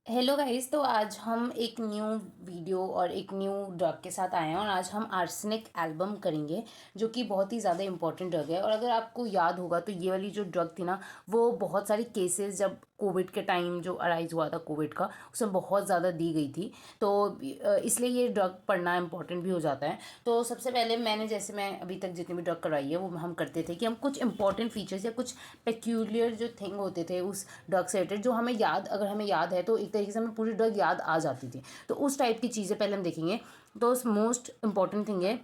Hello guys. तो आज हम एक न्यू वीडियो और एक न्यू ड्रग के साथ आए हैं और आज हम आर्सेनिक एल्बम करेंगे, जो कि बहुत ही ज़्यादा इंपॉर्टेंट ड्रग है। और अगर आपको याद होगा तो ये वाली जो ड्रग थी ना, वो बहुत सारी केसेस जब कोविड के टाइम जो अराइज हुआ था कोविड का, उसमें बहुत ज़्यादा दी गई थी। तो इसलिए ये ड्रग पढ़ना इंपॉर्टेंट भी हो जाता है। तो सबसे पहले मैं अभी तक जितनी भी ड्रग करवाई है वो हम करते थे कि हम कुछ इंपॉर्टेंट फीचर्स या कुछ पेक्यूलियर जो थिंग होते थे उस ड्रग से रिलेटेड, जो हमें याद, अगर हमें याद है तो एक तरीके से हमें पूरी ड्रग याद आ जाती थी। तो उस टाइप की चीज़ें पहले हम देखेंगे। तो मोस्ट इंपॉर्टेंट थिंग है,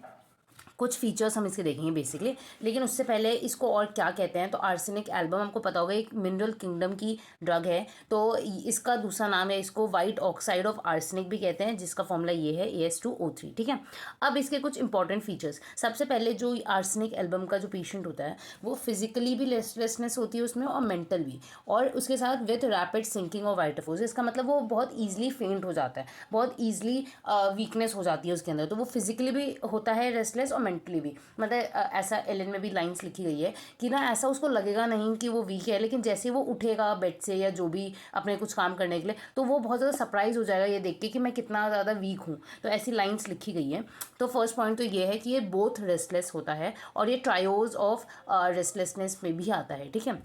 कुछ फीचर्स हम इसके देखेंगे बेसिकली। लेकिन उससे पहले इसको और क्या कहते हैं, तो आर्सेनिक एल्बम हमको पता होगा एक मिनरल किंगडम की ड्रग है। तो इसका दूसरा नाम है, इसको वाइट ऑक्साइड ऑफ आर्सेनिक भी कहते हैं, जिसका फॉर्मूला ये है AS2O3। ठीक है। अब इसके कुछ इंपॉर्टेंट फीचर्स, सबसे पहले जो आर्सेनिक एल्बम का जो पेशेंट होता है वो फिजिकली भी रेस्टलेसनेस होती है उसमें और मेंटल भी, और उसके साथ विथ रैपिड सिंकिंग ऑफ वाइटाफोर्स। इसका मतलब वो बहुत ईजिली फेंट हो जाता है, बहुत ईजिली वीकनेस हो जाती है उसके अंदर। तो वो फिजिकली भी होता है रेस्टलेस और मेंटली भी। मतलब ऐसा एलन में भी लाइंस लिखी गई है कि ना ऐसा उसको लगेगा नहीं कि वो वीक है, लेकिन जैसे ही वो उठेगा बेड से या जो भी अपने कुछ काम करने के लिए, तो वो बहुत ज़्यादा सरप्राइज हो जाएगा ये देख के कि मैं कितना ज़्यादा वीक हूँ। तो ऐसी लाइंस लिखी गई है। तो फर्स्ट पॉइंट तो ये है कि ये बोथ रेस्टलेस होता है और ये ट्रायोज ऑफ रेस्टलेसनेस में भी आता है। ठीक है।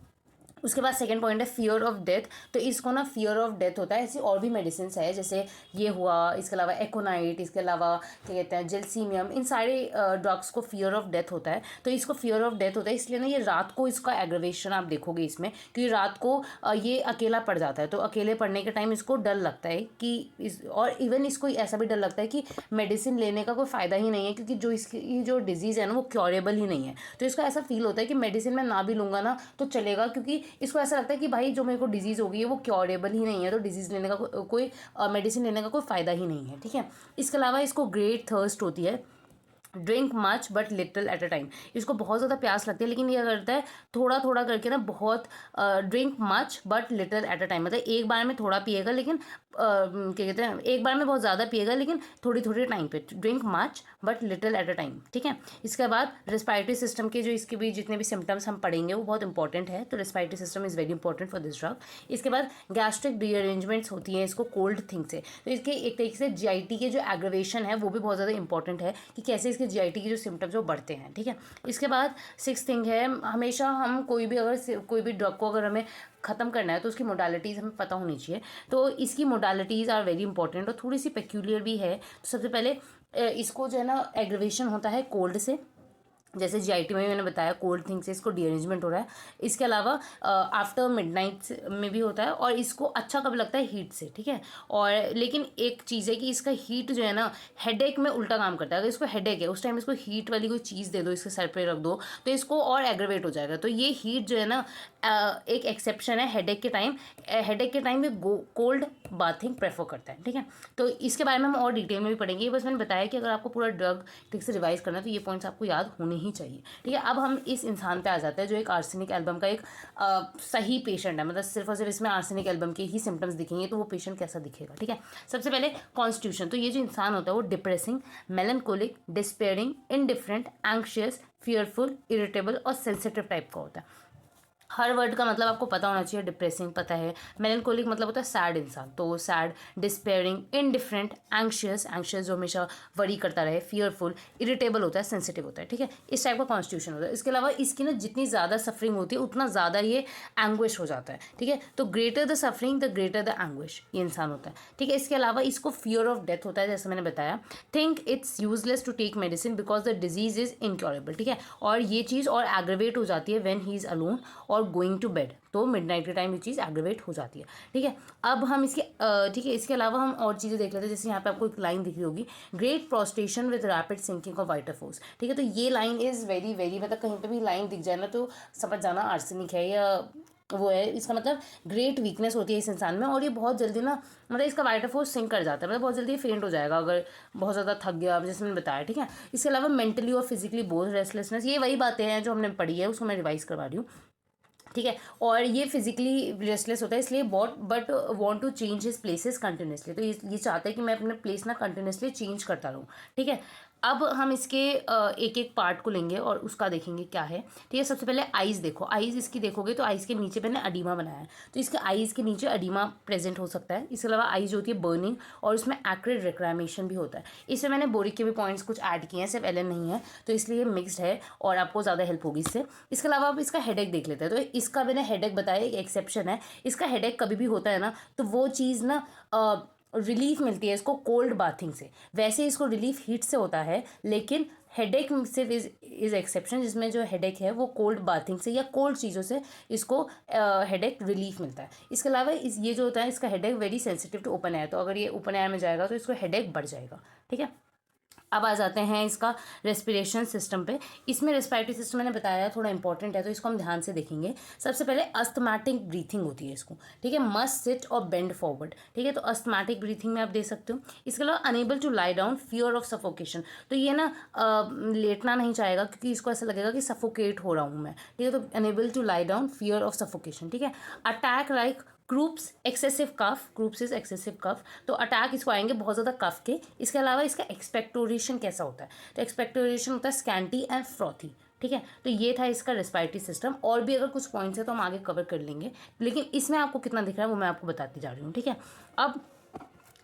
उसके बाद सेकंड पॉइंट है फियर ऑफ डेथ। तो इसको ना फियर ऑफ डेथ होता है। ऐसी और भी मेडिसिन है, जैसे ये हुआ, इसके अलावा एकोनाइट, इसके अलावा क्या कहते हैं जेलसीमियम, इन सारे ड्रग्स को फियर ऑफ डेथ होता है। तो इसको फियर ऑफ डेथ होता है इसलिए ना ये रात को इसका एग्रवेशन आप देखोगे इसमें, क्योंकि रात को ये अकेला पड़ जाता है। तो अकेले पड़ने के टाइम इसको डर लगता है कि और इवन इसको ऐसा भी डर लगता है कि मेडिसिन लेने का कोई फ़ायदा ही नहीं है, क्योंकि जो इसकी जो डिजीज़ है ना वो क्योरेबल ही नहीं है। तो इसको ऐसा फील होता है कि मेडिसिन मैं ना भी लूँगा ना तो चलेगा, क्योंकि इसको ऐसा लगता है कि भाई जो मेरे को डिजीज़ हो गई है वो क्योरेबल ही नहीं है, तो डिजीज़ लेने का कोई मेडिसिन लेने का कोई फ़ायदा ही नहीं है। ठीक है। इसके अलावा इसको ग्रेट थर्स्ट होती है, drink much but little eight a time. इसको बहुत ज़्यादा प्यास लगती है, लेकिन ये करता है थोड़ा थोड़ा करके ना, बहुत drink much but little eight a time. मतलब एक बार में थोड़ा पिएगा, लेकिन क्या कहते हैं, एक बार में बहुत ज़्यादा पिएगा लेकिन थोड़ी थोड़ी टाइम पे। Drink much but little eight a time. ठीक है। इसके बाद रिस्पायरेटरी सिस्टम के जो इसके भी जितने भी सिम्टम्स हम पढ़ेंगे वो बहुत इंपॉर्टेंट है। तो respiratory system is very important for this drug. इसके बाद गैस्ट्रिक रीअरेंजमेंट्स होती हैं इसको कोल्ड थिंग से। तो इसके एक तरीके से GIT के जो एग्रवेशन है वो भी बहुत ज़्यादा इंपॉर्टेंट है कि कैसे इसके GIT के जो सिम्टम्स वो बढ़ते हैं। ठीक है। इसके बाद सिक्स थिंग है, हमेशा हम कोई भी ड्रग को अगर हमें ख़त्म करना है तो उसकी मोडालिटीज़ हमें पता होनी चाहिए। तो इसकी मोडालिटीज़ आर वेरी इंपॉर्टेंट और थोड़ी सी पेक्यूलियर भी है। तो सबसे पहले इसको जो है ना एग्रवेशन होता है कोल्ड से, जैसे GIT में भी मैंने बताया कोल्ड थिंग से इसको डीअरेंजमेंट हो रहा है। इसके अलावा आफ्टर मिडनाइट में भी होता है, और इसको अच्छा कब लगता है, हीट से। ठीक है। और लेकिन एक चीज़ है कि इसका हीट जो है ना हेडेक में उल्टा काम करता है। अगर इसको हेडेक है उस टाइम इसको हीट वाली कोई चीज़ दे दो, इसके सर पे रख दो, तो इसको और एग्रवेट हो जाएगा। तो ये हीट जो है ना एक एक्सेप्शन है हेडेक के टाइम। हेडेक के टाइम में कोल्ड बाथिंग प्रेफर करता है। ठीक है। तो इसके बारे में हम और डिटेल में भी पढ़ेंगे। बस मैंने बताया कि अगर आपको पूरा ड्रग ठीक से रिवाइज करना है तो ये पॉइंट्स आपको याद होने ही चाहिए। ठीक है। अब हम इस इंसान पे आ जाते हैं जो एक आर्सेनिक एल्बम का एक सही पेशेंट है, मतलब सिर्फ और सिर्फ इसमें आर्सेनिक एल्बम के ही सिम्टम्स दिखेंगे, तो वो पेशेंट कैसा दिखेगा। ठीक है। सबसे पहले कॉन्स्टिट्यूशन। तो ये जो इंसान होता है वो depressing, melancholic, despairing, indifferent, anxious, fearful, irritable और सेंसिटिव टाइप का होता है। हर वर्ड का मतलब आपको पता होना चाहिए। डिप्रेसिंग पता है, मेलनकोलिक मतलब होता है सैड इंसान, तो sad, despairing, indifferent, anxious, anxious जो हमेशा वरी करता रहे, फियरफुल, इरिटेबल होता है, सेंसिटिव होता है। ठीक है। इस टाइप का कॉन्स्टिट्यूशन होता है। इसके अलावा इसकी ना जितनी ज़्यादा सफरिंग होती है उतना ज़्यादा ये एंग्विश हो जाता है। ठीक है। तो greater the suffering the greater the anguish ये इंसान होता है। ठीक है। इसके अलावा इसको फियर ऑफ डेथ होता है, जैसे मैंने बताया। Think it's useless to take medicine because the disease is incurable. ठीक है। और ये चीज़ और एग्रेवेट हो जाती है व्हेन ही इज़ अलोन और गोइंग टू बेड। तो मिडनाइट के टाइम ये चीज़ एग्रेवेट हो जाती है। ठीक है। अब हम इसके ठीक है, इसके अलावा हम और चीज़ें देख लेते हैं। जैसे यहाँ पे आपको एक लाइन दिख रही होगी, great prostration with rapid sinking of vital force. ठीक है। तो ये लाइन इज़ वेरी वेरी, मतलब कहीं पे भी लाइन दिख जाए ना तो समझ जाना आर्सेनिक है या वो है। इसका मतलब ग्रेट वीकनेस होती है इस इंसान में, और ये बहुत जल्दी ना, मतलब इसका वाइटाफोर्स सिंक कर जाता है, मतलब बहुत जल्दी फेंट हो जाएगा अगर बहुत ज़्यादा थक गया, जैसे मैंने बताया। ठीक है। इसके अलावा मेंटली और फिजिकली बोथ रेस्टलेसनेस, ये वही बातें हैं जो हमने पढ़ी है, उसको मैं रिवाइज करवा रही हूँ। ठीक है। और ये फिजिकली रेस्टलेस होता है इसलिए but want to change his places continuously. तो ये चाहता है कि मैं अपने प्लेस ना कंटिन्यूसली चेंज करता रहूँ। ठीक है। अब हम इसके एक एक पार्ट को लेंगे और उसका देखेंगे क्या है। ठीक है, सबसे पहले आइज़ देखो, आइज़ इसकी देखोगे तो आइज़ के नीचे मैंने अडीमा बनाया है, तो इसके आइज़ के नीचे अडीमा प्रेजेंट हो सकता है। इसके अलावा आइज़ होती है बर्निंग और उसमें एक्रिड रिक्रामेशन भी होता है। इसमें मैंने बोरिक के भी पॉइंट्स कुछ ऐड किए हैं, सिर्फ एलन नहीं है, तो इसलिए मिक्सड है और आपको ज़्यादा हेल्प होगी इससे। इसके अलावा अब इसका हेडेक देख लेते हैं। तो इसका मैंने हेडेक बताया, एक एक्सेप्शन है। इसका हेडेक कभी भी होता है ना, तो वो चीज़ ना रिलीफ मिलती है इसको कोल्ड बाथिंग से। वैसे इसको रिलीफ हीट से होता है, लेकिन हेडेक सिर्फ इज एक्सेप्शन, जिसमें जो हेडेक है वो कोल्ड बाथिंग से या कोल्ड चीज़ों से इसको हेडेक रिलीफ मिलता है। इसके अलावा ये जो होता है इसका headache very sensitive to open air, तो अगर ये ओपन एयर में जाएगा तो इसको हेडेक बढ़ जाएगा। ठीक है, अब आ जाते हैं इसका रेस्पिरेशन सिस्टम पे। इसमें रेस्पिरेटरी सिस्टम मैंने बताया थोड़ा इंपॉर्टेंट है, तो इसको हम ध्यान से देखेंगे। सबसे पहले अस्थमैटिक ब्रीथिंग होती है इसको। ठीक है, मस्ट सिट और बेंड फॉरवर्ड। ठीक है, तो अस्थमैटिक ब्रीथिंग में आप दे सकते हो। इसके अलावा unable to lie down, fear of suffocation, तो ये ना लेटना नहीं चाहेगा क्योंकि इसको ऐसा लगेगा कि सफोकेट हो रहा हूँ मैं। ठीक है, तो unable to lie down, fear of suffocation. ठीक है, attack like croups, excessive cough, croups is excessive cough, तो अटैक इसको आएंगे बहुत ज़्यादा कफ के। इसके अलावा इसका एक्सपेक्टोरेशन कैसा होता है, तो एक्सपेक्टोरेशन होता है स्कैंटी एंड फ्रॉथी। ठीक है, तो ये था इसका रेस्पिरेटरी सिस्टम। और भी अगर कुछ पॉइंट्स है तो हम आगे कवर कर लेंगे, लेकिन इसमें आपको कितना दिख रहा है वो मैं आपको बताती जा रही हूँ। ठीक है, अब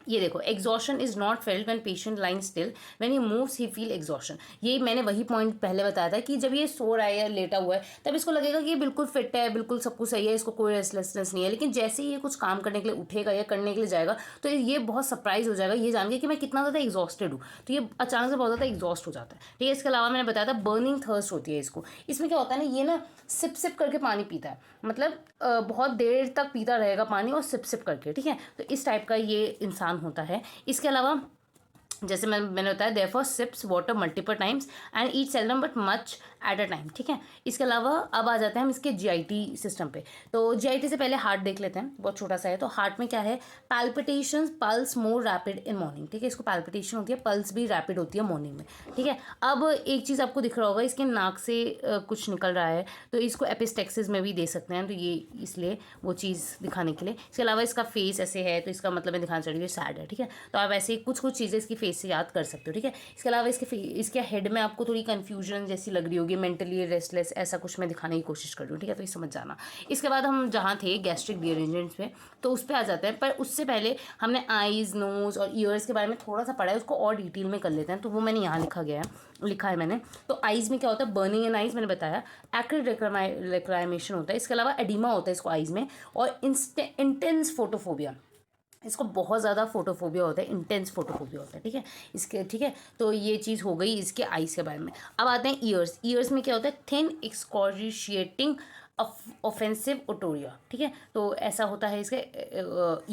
ये देखो, exhaustion is not felt when patient line still, when he moves he feel exhaustion. ये मैंने वही पॉइंट पहले बताया था कि जब ये सो रहा है या लेटा हुआ है तब इसको लगेगा कि ये बिल्कुल फिट है, बिल्कुल सब कुछ सही है, इसको कोई रेस्टलेसनेस नहीं है। लेकिन जैसे ही ये कुछ काम करने के लिए उठेगा या करने के लिए जाएगा तो ये बहुत सरप्राइज हो जाएगा ये जान के कि मैं कितना ज़्यादा एग्जॉस्टेड हूँ, तो ये अचानक से बहुत ज़्यादा एग्जॉस्ट हो जाता है। ठीक है, इसके अलावा मैंने बताया था बर्निंग थर्स्ट होती है इसको। इसमें क्या होता है ना, ये ना सिप सिप करके पानी पीता है, मतलब बहुत देर तक पीता रहेगा पानी और सिप सिप करके। ठीक है, तो इस टाइप का ये इंसान होता है। इसके अलावा जैसे मैंने बताया therefore sips water multiple times and eat seldom but much at a time. ठीक है, इसके अलावा अब आ जाते हैं हम इसके जीआईटी सिस्टम पे। तो जीआईटी से पहले हार्ट देख लेते हैं, बहुत छोटा सा है। तो हार्ट में क्या है, palpitations, pulse more rapid in morning. ठीक है, इसको पैल्पिटेशन होती है, पल्स भी रैपिड होती है मॉर्निंग में। ठीक है, अब एक चीज़ आपको दिख रहा होगा, इसके नाक से कुछ निकल रहा है, तो इसको एपिस्टेक्सिस में भी दे सकते हैं, तो ये इसलिए वो चीज़ दिखाने के लिए। इसके अलावा इसका फेस ऐसे है, तो इसका मतलब मैं दिखाना चाह रही हूँ सैड है। ठीक है, तो आप ऐसे कुछ कुछ चीज़ें इसकी फेस से याद कर सकते हो। ठीक है, इसके अलावा इसके हेड में आपको थोड़ी कन्फ्यूजन जैसी लग रही होगी, मेंटली रेस्टलेस, ऐसा कुछ मैं दिखाने की कोशिश कर रही हूँ। ठीक है, तो ये समझ जाना। इसके बाद हम जहाँ थे गैस्ट्रिक रीअरेंजमेंट्स पे, तो उस पर आ जाते हैं, पर उससे पहले हमने आईज, नोज और ईयर्स के बारे में थोड़ा सा पढ़ा है, उसको और डिटेल में कर लेते हैं। तो वो मैंने यहाँ लिखा है मैंने। तो आइज़ में क्या होता है, बर्निंग इन आइज़ मैंने बताया, एक्रिड रिक्रामेशन होता है। इसके अलावा एडिमा होता है इसको आइज़ में, और इंटेंस फोटोफोबिया, इसको बहुत ज़्यादा फोटोफोबिया होता है, इंटेंस फोटोफोबिया होता है। ठीक है, इसके ठीक है, तो ये चीज़ हो गई इसके आइज़ के बारे में। अब आते हैं ईयर्स। ईयर्स में क्या होता है, थिन एक्सकॉरिशिएटिंग ऑफेंसिव ओटोरिया। ठीक है, तो ऐसा होता है इसके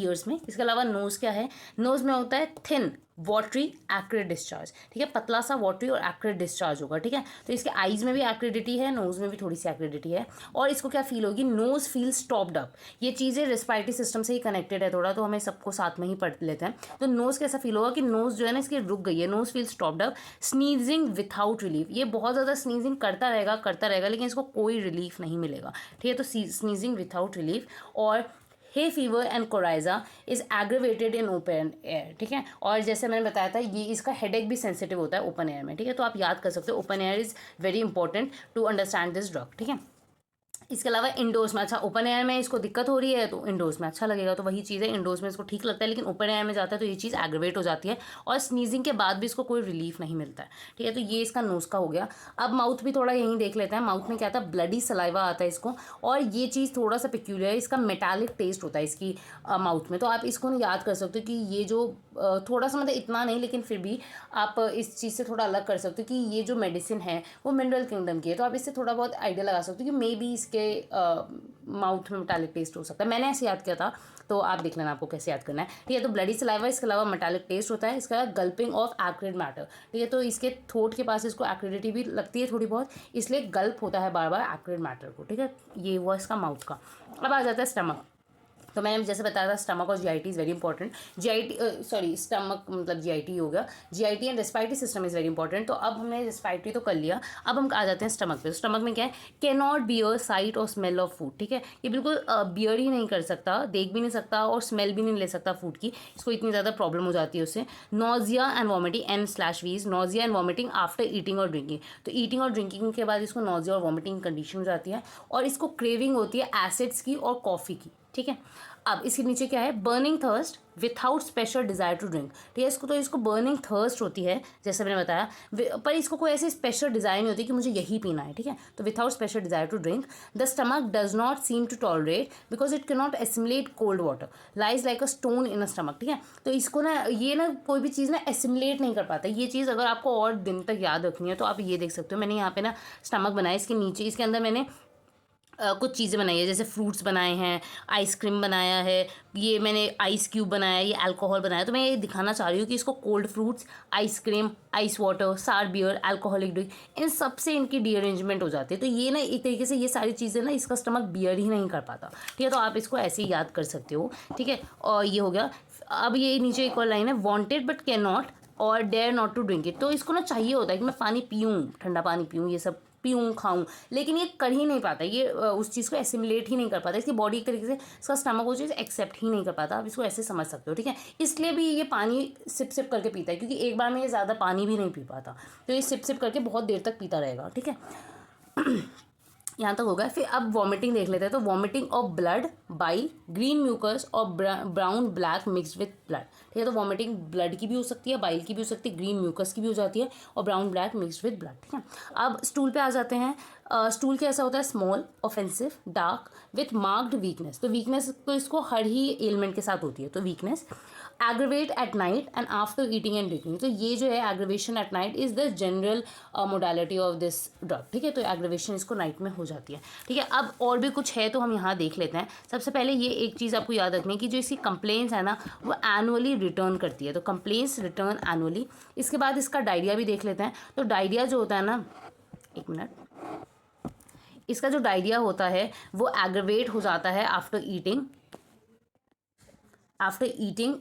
ईयर्स में। इसके अलावा नोज़ क्या है, नोज़ में होता है थिन वाटरी एक्रिड डिस्चार्ज। ठीक है, पतला सा वाटरी और एक्रिड डिस्चार्ज होगा। ठीक है, तो इसके आइज़ में भी एक्रिडिटी है, नोज़ में भी थोड़ी सी एक्रिडिटी है। और इसको क्या फील होगी, नोज़ फील स्टॉप्ड अप। ये चीज़ें रेस्पिरेटरी सिस्टम से ही कनेक्टेड है थोड़ा, तो हमें सबको साथ में ही पढ़ लेते हैं। तो नोज़ कैसा फील होगा कि नोज़ जो है ना इसकी रुक गई है, nose feel stopped up. Sneezing without relief, ये बहुत ज़्यादा स्नीजिंग करता रहेगा लेकिन इसको कोई रिलीफ नहीं मिलेगा। ठीक है, तो स्नीजिंग विथआउट रिलीफ। और hay fever and coryza is aggravated in open air. ठीक है, और जैसे मैंने बताया था ये इसका हेडेक भी सेंसिटिव होता है ओपन एयर में। ठीक है, तो आप याद कर सकते हो, open air is very important to understand this drug. ठीक है, इसके अलावा इंडोर्स में, अच्छा ओपन एयर में इसको दिक्कत हो रही है तो इंडोर्स में अच्छा लगेगा, तो वही चीज़ है, इंडोर्स में इसको ठीक लगता है, लेकिन ओपन एयर में जाता है तो ये चीज़ एग्रेवेट हो जाती है और स्नीजिंग के बाद भी इसको कोई रिलीफ नहीं मिलता है। ठीक है, तो ये इसका नोज का हो गया। अब माउथ भी थोड़ा यहीं देख लेते हैं। माउथ में क्या आता है, ब्लडी सलाइवा आता है इसको, और ये चीज़ थोड़ा सा पिक्यूलियर है, इसका मेटालिक टेस्ट होता है इसकी माउथ में। तो आप इसको याद कर सकते हो कि ये जो थोड़ा सा, मतलब इतना नहीं लेकिन फिर भी आप इस चीज़ से थोड़ा अलग कर सकते हो कि ये जो मेडिसिन है वो मिनरल किंगडम की है, तो आप इससे थोड़ा बहुत आइडिया लगा सकते हो कि मे बी इसके माउथ में मेटालिक टेस्ट हो सकता है। मैंने ऐसे याद किया था, तो आप देख लेना आपको कैसे याद करना है। ठीक है, तो ब्लडी सलाइवा, इसके अलावा मेटालिक टेस्ट होता है, इसका गल्पिंग ऑफ एक्रिड मैटर। ठीक है, तो इसके थ्रोट के पास इसको एक्रिडिटी भी लगती है थोड़ी बहुत, इसलिए गल्प होता है बार बार एक्रिड मैटर को। ठीक है, ये हुआ इसका माउथ का। अब आ जाता है स्टमक। तो मैंने जैसे बताया था स्टमक और GIT is very important. Stomach मतलब जीआईटी हो गया, GIT and respiratory system is very important. तो अब हमने रेस्पिरेटरी तो कर लिया, अब हम आ जाते हैं स्टमक पे। स्टमक में क्या है, कैन नॉट बियर साइट और स्मेल ऑफ फूड, ठीक है। ये बिल्कुल बियर ही नहीं कर सकता, देख भी नहीं सकता और स्मेल भी नहीं ले सकता फूड की, इसको इतनी ज़्यादा प्रॉब्लम हो जाती है उससे। Nausea and vomiting N/V, nausea and vomiting after eating और ड्रिंकिंग। तो ईटिंग और ड्रिंकिंग के बाद इसको नोजिया और वॉमिटिंग कंडीशन हो जाती है, और इसको क्रेविंग होती है एसिड्स की और कॉफ़ी की, ठीक है। अब इसके नीचे क्या है, burning thirst without special desire to drink, ठीक है। इसको बर्निंग थर्स्ट होती है जैसे मैंने बताया, पर इसको कोई ऐसे स्पेशल डिज़ायर नहीं होती कि मुझे यही पीना है, ठीक है। तो without special desire to drink, the stomach does not seem to tolerate because it can not assimilate cold water, lies like a stone in a stomach, ठीक है। तो इसको ना ये ना कोई भी चीज़ ना एसिमुलेट नहीं कर पाता। ये चीज़ अगर आपको और दिन तक याद रखनी है तो आप ये देख सकते हो, मैंने यहाँ पे ना स्टमक बनाया, इसके नीचे इसके अंदर मैंने कुछ चीज़ें बनाई है, जैसे फ्रूट्स बनाए हैं, आइसक्रीम बनाया है, ये मैंने आइस क्यूब बनाया है, ये अल्कोहल बनाया। तो मैं ये दिखाना चाह रही हूँ कि इसको cold fruits, ice cream, ice water, सार बियर, अल्कोहलिक ड्रिंक, इन सब से इनकी रीअरेंजमेंट हो जाती है। तो ये ना एक तरीके से ये सारी चीज़ें ना इसका स्टमक बियर ही नहीं कर पाता, ठीक है। तो आप इसको ऐसे ही याद कर सकते हो, ठीक है। और ये हो गया। अब ये नीचे एक और लाइन है, वॉन्टेड बट कैन नॉट और dare not to drink it. तो इसको ना चाहिए होता है कि मैं पानी पीऊँ, ठंडा पानी पीऊँ, ये सब पीऊँ खाऊँ, लेकिन ये कर ही नहीं पाता, ये उस चीज़ को एसिमुलेट ही नहीं कर पाता, इसकी बॉडी एक तरीके से इसका स्टमक वो चीज़ एक्सेप्ट ही नहीं कर पाता। आप इसको ऐसे समझ सकते हो, ठीक है। इसलिए भी ये पानी सिप सिप करके पीता है, क्योंकि एक बार में ये ज़्यादा पानी भी नहीं पी पाता, तो ये सिप सिप करके बहुत देर तक पीता रहेगा, ठीक है। यहाँ तक हो गया। फिर अब वॉमिटिंग देख लेते हैं। तो vomiting of blood, bile, green mucus और brown black mixed with blood, ठीक है। तो वॉमिटिंग ब्लड की भी हो सकती है, बाइल की भी हो सकती है, ग्रीन म्यूकस की भी हो जाती है, और brown black mixed with blood, ठीक है। अब स्टूल पे आ जाते हैं। स्टूल कैसा होता है, small, offensive, dark, with marked weakness. तो वीकनेस तो इसको हर ही एलिमेंट के साथ होती है, तो weakness. Aggravate at night and after eating and drinking. तो ये जो है aggravation at night is the general modality of this drug, ठीक है। तो एग्रीवेशन इसको नाइट में हो जाती है, ठीक है। अब और भी कुछ है तो हम यहाँ देख लेते हैं। सबसे पहले ये एक चीज़ आपको याद रखनी है कि जो इसकी कंप्लेंट्स है ना वो एनुअली रिटर्न करती है, तो कंप्लेंट्स रिटर्न एनुअली। इसके बाद इसका डायरिया भी देख लेते हैं। तो डायरिया जो होता है ना, एक मिनट, इसका जो डायरिया होता है वो एग्रवेट हो जाता है आफ्टर ईटिंग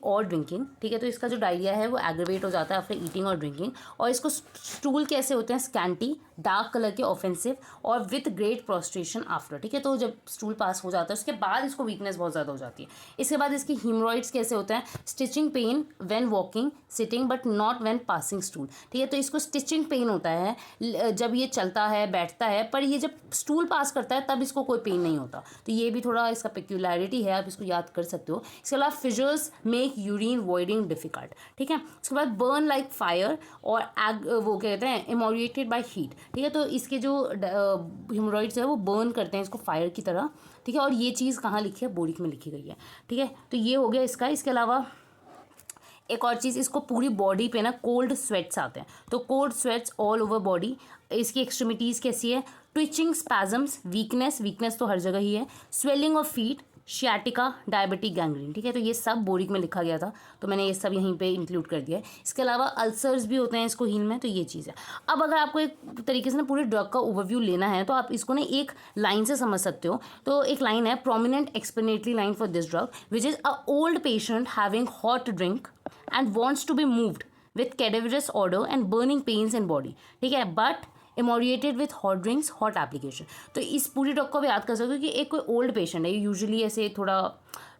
और ड्रिंकिंग, ठीक है। तो इसका जो डायरिया है वो एग्रवेट हो जाता है आफ्टर ईटिंग और ड्रिंकिंग। और इसको स्टूल कैसे होते हैं, स्कैंटी, डार्क कलर के, ऑफेंसिव और विथ ग्रेट प्रोस्ट्रेशन आफ्टर, ठीक है। तो जब स्टूल पास हो जाता है उसके बाद इसको वीकनेस बहुत ज़्यादा हो जाती है। इसके बाद इसकी हीमोरॉइड्स कैसे होते हैं, stitching pain when walking, sitting but not when passing stool, ठीक है। तो इसको स्टिचिंग पेन होता है जब ये चलता है, बैठता है, पर ये जब स्टूल पास करता है तब इसको कोई पेन नहीं होता। तो ये भी थोड़ा इसका पेक्यूलैरिटी है, आप इसको याद कर सकते हो। इसके अलावा fissures make urine voiding difficult, ठीक है। उसके बाद बर्न लाइक फायर और वो कहते हैं इमोरिएटेड बाय हीट, ठीक है। तो इसके जो हेमोरॉइड्स है वो बर्न करते हैं इसको फायर की तरह, ठीक है। और ये चीज़ कहाँ लिखी है, बोरिक में लिखी गई है, ठीक है। तो ये हो गया इसका। इसके अलावा एक और चीज़, इसको पूरी बॉडी पे ना कोल्ड स्वेट्स आते हैं, तो cold sweats all over body. इसकी एक्सट्रीमिटीज़ कैसी है, ट्विचिंग, स्पैजम्स, वीकनेस तो हर जगह ही है, swelling of feet, sciatica, diabetic, gangrene, ठीक है। तो ये सब बोरिक में लिखा गया था, तो मैंने ये सब यहीं पे इंक्लूड कर दिया है। इसके अलावा अल्सर्स भी होते हैं इसको हील में, तो ये चीज़ है। अब अगर आपको एक तरीके से ना पूरे ड्रग का ओवरव्यू लेना है तो आप इसको ना एक लाइन से समझ सकते हो। तो एक लाइन है, prominent explanatory line for this drug which is a old patient having hot drink and wants to be moved with cadaverous odor and burning pains in body, ठीक है, but ameliorated with hot drinks, hot application. तो इस पूरी drug को भी याद कर सकते हो कि एक कोई ओल्ड पेशेंट है, यूजुअली ऐसे थोड़ा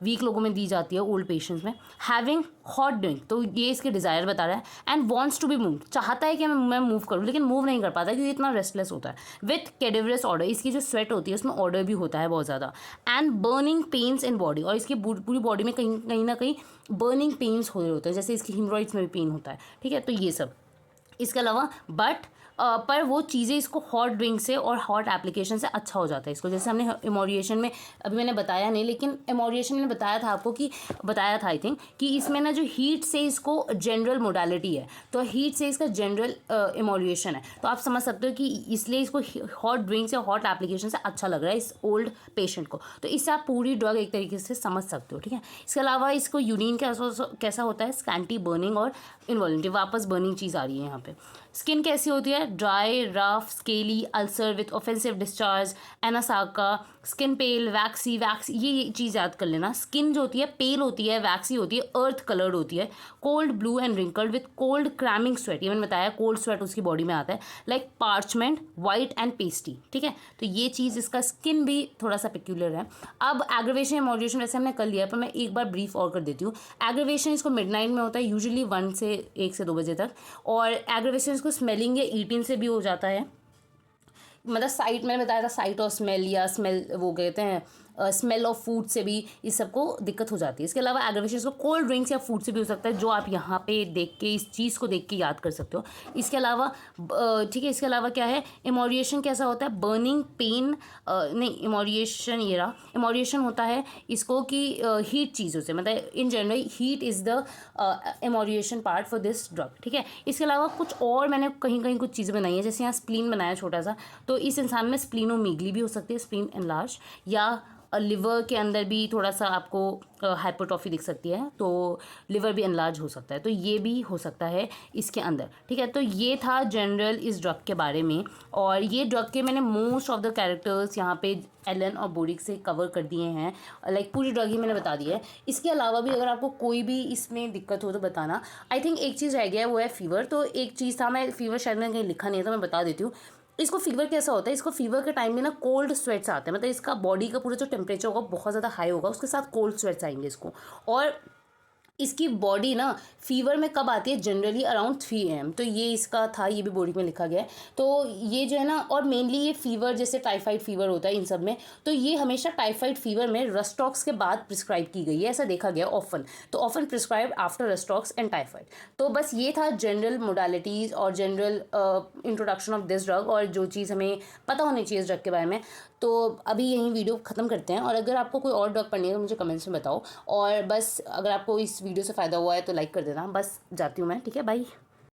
वीक लोगों में दी जाती है, ओल्ड पेशेंट्स में, हैविंग हॉट ड्रिंक, तो ये इसके डिज़ायर बता रहा है, and wants to be move, चाहता है कि मैं मूव करूँ लेकिन मूव नहीं कर पाता क्योंकि इतना रेस्टलेस होता है, विथ कैडेवरस ऑर्डर, इसकी जो स्वेट होती है उसमें ऑर्डर भी होता है बहुत ज़्यादा, and burning pains in body, और इसकी पूरी बॉडी में कहीं ना कहीं बर्निंग पेन्स हो रहे होते हैं, जैसे इसकी हिमोरॉइड्स में भी पेन होता है, ठीक है। तो ये सब। इसके अलावा बट पर वो चीज़ें इसको हॉट ड्रिंक से और हॉट एप्लीकेशन से अच्छा हो जाता है इसको, जैसे हमने इमोरिएशन में, अभी मैंने बताया नहीं लेकिन इमोरिएशन में बताया था आपको कि बताया था आई थिंक कि इसमें ना जो हीट से इसको जनरल मोडालिटी है, तो हीट से इसका जनरल इमोरिएशन है, तो आप समझ सकते हो कि इसलिए इसको हॉट ड्रिंक से हॉट एप्लीकेशन से अच्छा लग रहा है इस ओल्ड पेशेंट को, तो इससे आप पूरी ड्रग एक तरीके से समझ सकते हो, ठीक है। इसके अलावा इसको यूरिन कैसा होता है, स्कैंटी, बर्निंग और इनवॉल्यूंटरी, वापस बर्निंग चीज़ आ रही है यहाँ पे। स्किन कैसी होती है, dry rough scaly ulcer with offensive discharge, anasarca, skin pale, waxy, ये चीज़ याद कर लेना। स्किन जो होती है पेल होती है, वैक्सी होती है, अर्थ कलर्ड होती है, cold blue and wrinkled with cold cramming sweat, ये मैंने बताया कोल्ड स्वेट उसकी बॉडी में आता है, like parchment, white and pasty, ठीक है। तो ये चीज़, इसका स्किन भी थोड़ा सा पेक्यूलर है। अब एग्रीवेशन या मॉड्यूलेशन वैसे हमने कर लिया है, पर मैं एक बार ब्रीफ और कर देती हूँ। एग्रीवेशन इसको मिडनाइट में होता है, यूजुअली 1 से 2 बजे तक, और एग्रीवेशन इसको स्मेलिंग या ईटिंग से भी हो जाता है। मतलब साइट, मैंने बताया था साइट और स्मेल, या स्मेल वो कहते हैं स्मेल ऑफ फूड से भी इस सबको दिक्कत हो जाती है। इसके अलावा एग्रीवेशन को कोल्ड ड्रिंक्स या फूड से भी हो सकता है, जो आप यहाँ पे देख के इस चीज़ को देख के याद कर सकते हो। इसके अलावा ठीक है, इसके अलावा क्या है, इमोरिएशन कैसा होता है, बर्निंग पेन, नहीं इमोरिएशन ये रहा, इमोरिएशन होता है इसको कि हीट चीज़ों से, मतलब in general heat is the amelioration part for this drug, ठीक है। इसके अलावा कुछ और मैंने कहीं कहीं कुछ चीज़ें बनाई हैं, जैसे यहाँ स्प्लीन बनाया छोटा सा, तो इस इंसान में स्प्लीनोमीगली भी हो सकती है, स्प्लीन एनलार्ज, या लिवर के अंदर भी थोड़ा सा आपको हाइपरट्रॉफी दिख सकती है, तो लिवर भी एनलार्ज हो सकता है, तो ये भी हो सकता है इसके अंदर, ठीक है। तो ये था जनरल इस ड्रग के बारे में, और ये ड्रग के मैंने मोस्ट ऑफ द कैरेक्टर्स यहाँ पे एलन और बोरिक से कवर कर दिए हैं, लाइक पूरी ड्रग ही मैंने बता दी है। इसके अलावा भी अगर आपको कोई भी इसमें दिक्कत हो तो बताना। आई थिंक एक चीज़ रह गया है, वो है फीवर। तो एक चीज़ था, मैं फीवर शायद मैंने कहीं लिखा नहीं है, तो मैं बता देती हूँ। इसको फीवर कैसा होता है, इसको फीवर के टाइम में ना कोल्ड स्वेट्स आते हैं, मतलब इसका बॉडी का पूरा जो टेम्परेचर होगा बहुत ज़्यादा हाई होगा, उसके साथ कोल्ड स्वेट्स आएंगे इसको। और इसकी बॉडी ना फीवर में कब आती है, जनरली अराउंड 3 AM, तो ये इसका था, ये भी बॉडी में लिखा गया है। तो ये जो है ना, और मेनली ये फीवर जैसे टाइफाइड फीवर होता है इन सब में, तो ये हमेशा टाइफाइड फीवर में रस्टॉक्स के बाद प्रिस्क्राइब की गई है, ऐसा देखा गया ऑफन, तो often prescribe after rhus tox and typhoid. तो बस ये था जनरल मोडालिटीज़ और general introduction of this drug, और जो चीज़ हमें पता होनी चाहिए इस ड्रग के बारे में। तो अभी यहीं वीडियो ख़त्म करते हैं, और अगर आपको कोई और ड्रग पढ़नी है तो मुझे कमेंट्स में बताओ, और बस अगर आपको इस वीडियो से फ़ायदा हुआ है तो लाइक कर देना। बस जाती हूँ मैं, ठीक है, बाय।